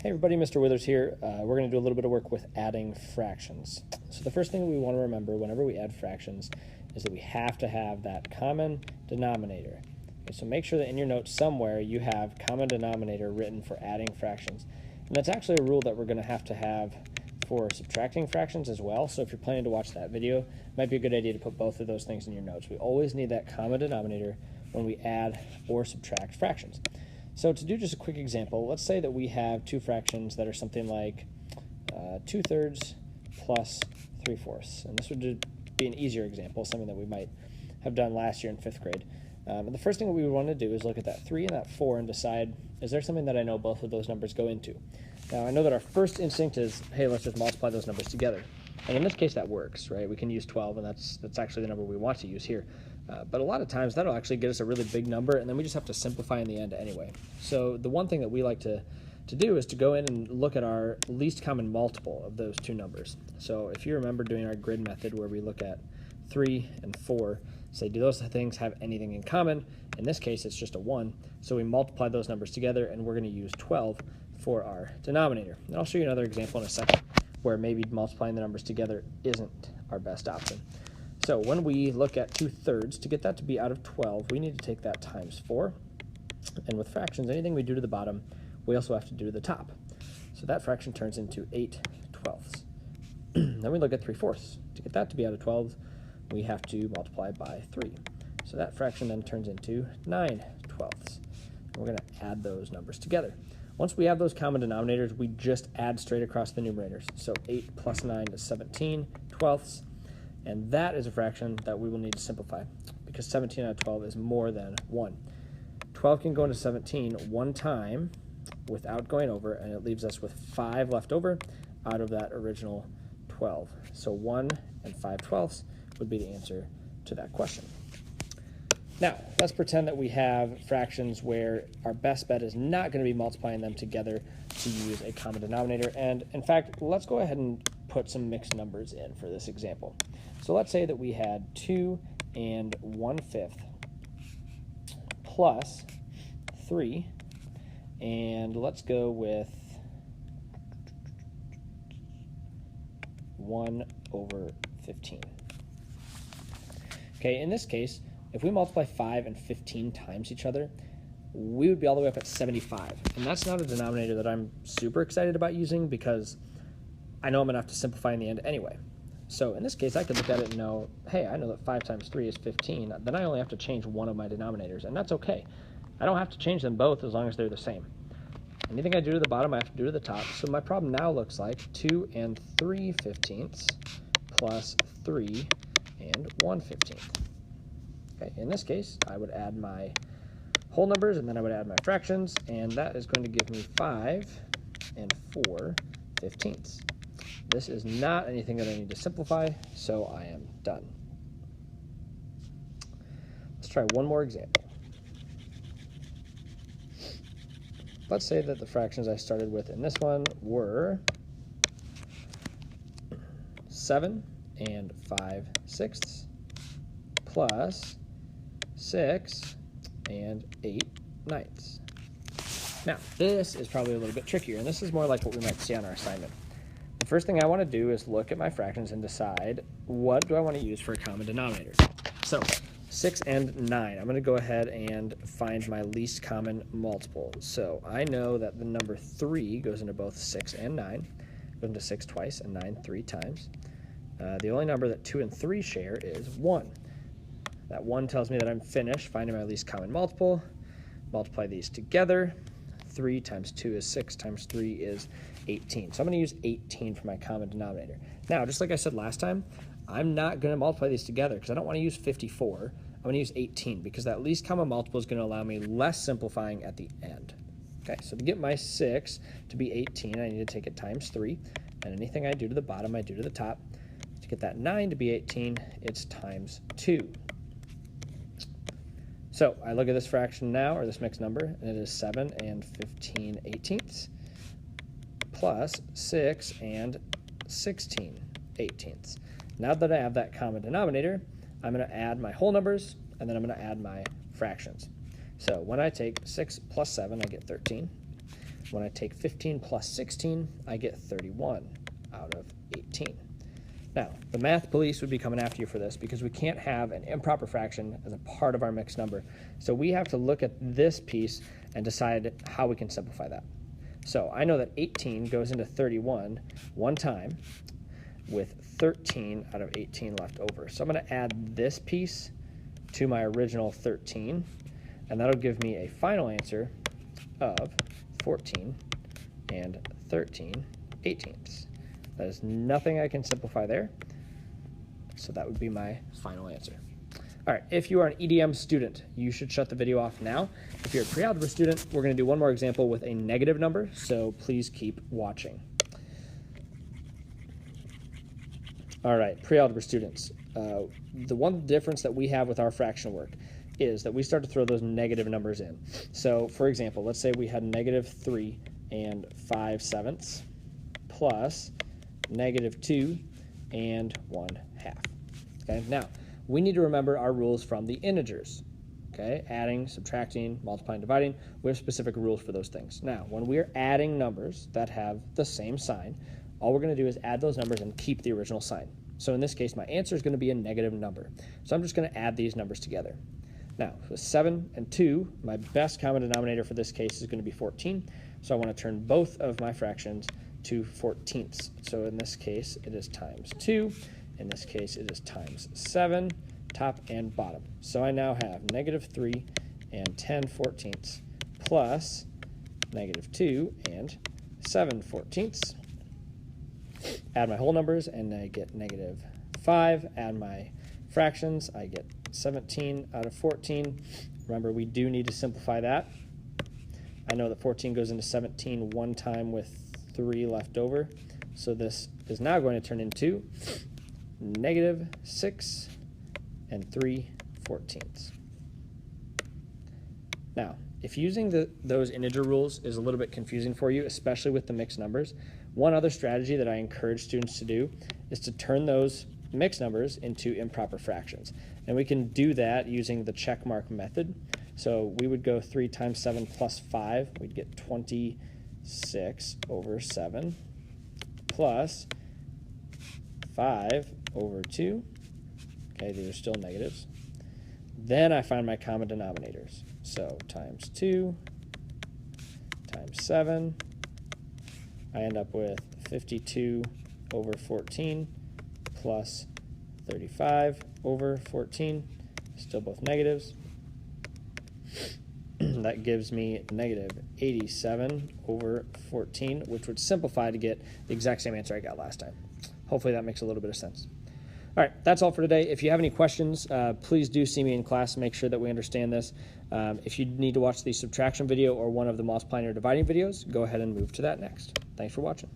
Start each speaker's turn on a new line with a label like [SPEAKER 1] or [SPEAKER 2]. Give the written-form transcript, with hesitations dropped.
[SPEAKER 1] Hey everybody, Mr. Withers here. We're going to do a little bit of work with adding fractions. So the first thing we want to remember whenever we add fractions is that we have to have that common denominator. Okay, so make sure that in your notes somewhere you have common denominator written for adding fractions. And that's actually a rule that we're going to have for subtracting fractions as well. So if you're planning to watch that video, it might be a good idea to put both of those things in your notes. We always need that common denominator when we add or subtract fractions. So to do just a quick example, let's say that we have two fractions that are something like 2/3 plus 3/4. And this would be an easier example, something that we might have done last year in 5th grade. And the first thing that we would want to do is look at that 3 and that 4 and decide, is there something that I know both of those numbers go into? Now, I know that our first instinct is, hey, let's just multiply those numbers together. And in this case, that works, right? We can use 12, and that's actually the number we want to use here. But a lot of times, that'll actually get us a really big number, and then we just have to simplify in the end anyway. So the one thing that we like to do is to go in and look at our least common multiple of those two numbers. So if you remember doing our grid method where we look at 3 and 4, say, do those things have anything in common? In this case, it's just a 1. So we multiply those numbers together, and we're going to use 12 for our denominator. And I'll show you another example in a second where maybe multiplying the numbers together isn't our best option. So when we look at 2/3, to get that to be out of 12, we need to take that times 4. And with fractions, anything we do to the bottom, we also have to do to the top. So that fraction turns into 8/12. Then we look at 3/4. To get that to be out of 12, we have to multiply by 3. So that fraction then turns into 9/12. We're going to add those numbers together. Once we have those common denominators, we just add straight across the numerators. So 8 plus 9 is 17/12. And that is a fraction that we will need to simplify because 17 out of 12 is more than 1. 12 can go into 17 one time without going over, and it leaves us with 5 left over out of that original 12. So 1 and 5/12 would be the answer to that question. Now, let's pretend that we have fractions where our best bet is not going to be multiplying them together to use a common denominator. And in fact, let's go ahead and put some mixed numbers in for this example. So let's say that we had 2 and 1/5 plus 3, and let's go with 1/15. Okay, in this case, if we multiply 5 and 15 times each other, we would be all the way up at 75. And that's not a denominator that I'm super excited about using because I know I'm going to have to simplify in the end anyway. So in this case, I could look at it and know, hey, I know that 5 times 3 is 15. Then I only have to change one of my denominators, and that's okay. I don't have to change them both as long as they're the same. Anything I do to the bottom, I have to do to the top. So my problem now looks like 2 and 3/15 plus 3 and 1/15. Okay, in this case, I would add my whole numbers, and then I would add my fractions, and that is going to give me 5 and 4/15. This is not anything that I need to simplify, so I am done. Let's try one more example. Let's say that the fractions I started with in this one were 7 and 5/6 plus 6 and 8/9. Now, this is probably a little bit trickier, and this is more like what we might see on our assignment. The first thing I want to do is look at my fractions and decide what do I want to use for a common denominator. So 6 and 9, I'm going to go ahead and find my least common multiple. So I know that the number 3 goes into both 6 and 9. It goes into 6 twice and 9 3 times. The only number that 2 and 3 share is 1. That 1 tells me that I'm finished finding my least common multiple. Multiply these together. 3 times 2 is 6 times 3 is 18. So I'm going to use 18 for my common denominator. Now, just like I said last time, I'm not going to multiply these together because I don't want to use 54. I'm going to use 18 because that least common multiple is going to allow me less simplifying at the end. Okay, so to get my 6 to be 18, I need to take it times 3. And anything I do to the bottom, I do to the top. To get that 9 to be 18, it's times 2. So I look at this fraction now, or this mixed number, and it is 7 and 15/18 plus 6 and 16/18. Now that I have that common denominator, I'm going to add my whole numbers, and then I'm going to add my fractions. So when I take 6 plus 7, I get 13. When I take 15 plus 16, I get 31 out of 18. Now, the math police would be coming after you for this because we can't have an improper fraction as a part of our mixed number. So we have to look at this piece and decide how we can simplify that. So I know that 18 goes into 31 one time with 13 out of 18 left over. So I'm going to add this piece to my original 13, and that'll give me a final answer of 14 and 13/18. That is nothing I can simplify there. So that would be my final answer. All right, if you are an EDM student, you should shut the video off now. If you're a pre-algebra student, we're going to do one more example with a negative number, so please keep watching. All right, pre-algebra students, the one difference that we have with our fraction work is that we start to throw those negative numbers in. So, for example, let's say we had -3 5/7 plus -2 1/2. Okay, now we need to remember our rules from the integers. Okay, adding, subtracting, multiplying, dividing. We have specific rules for those things. Now, when we're adding numbers that have the same sign, all we're going to do is add those numbers and keep the original sign. So in this case, my answer is going to be a negative number. So I'm just going to add these numbers together. Now, with 7 and 2, my best common denominator for this case is going to be 14. So I want to turn both of my fractions to 14ths. So in this case, it is times 2. In this case, it is times 7, top and bottom. So I now have -3 and 10/14 plus -2 and 7/14. Add my whole numbers, and I get -5. Add my fractions, I get 17 out of 14. Remember, we do need to simplify that. I know that 14 goes into 17 one time with 3 left over. So this is now going to turn into -6 and 3/14. Now, if using those integer rules is a little bit confusing for you, especially with the mixed numbers, one other strategy that I encourage students to do is to turn those mixed numbers into improper fractions. And we can do that using the check mark method. So we would go 3 times 7 plus 5. We'd get 26/7 plus 5/2. Okay, these are still negatives. Then I find my common denominators. So times 2 times 7. I end up with 52/14 plus 35/14. Still both negatives. That gives me -87/14, which would simplify to get the exact same answer I got last time. Hopefully that makes a little bit of sense. All right, that's all for today. If you have any questions, please do see me in class to make sure that we understand this. If you need to watch the subtraction video or one of the multiplying or dividing videos, go ahead and move to that next. Thanks for watching.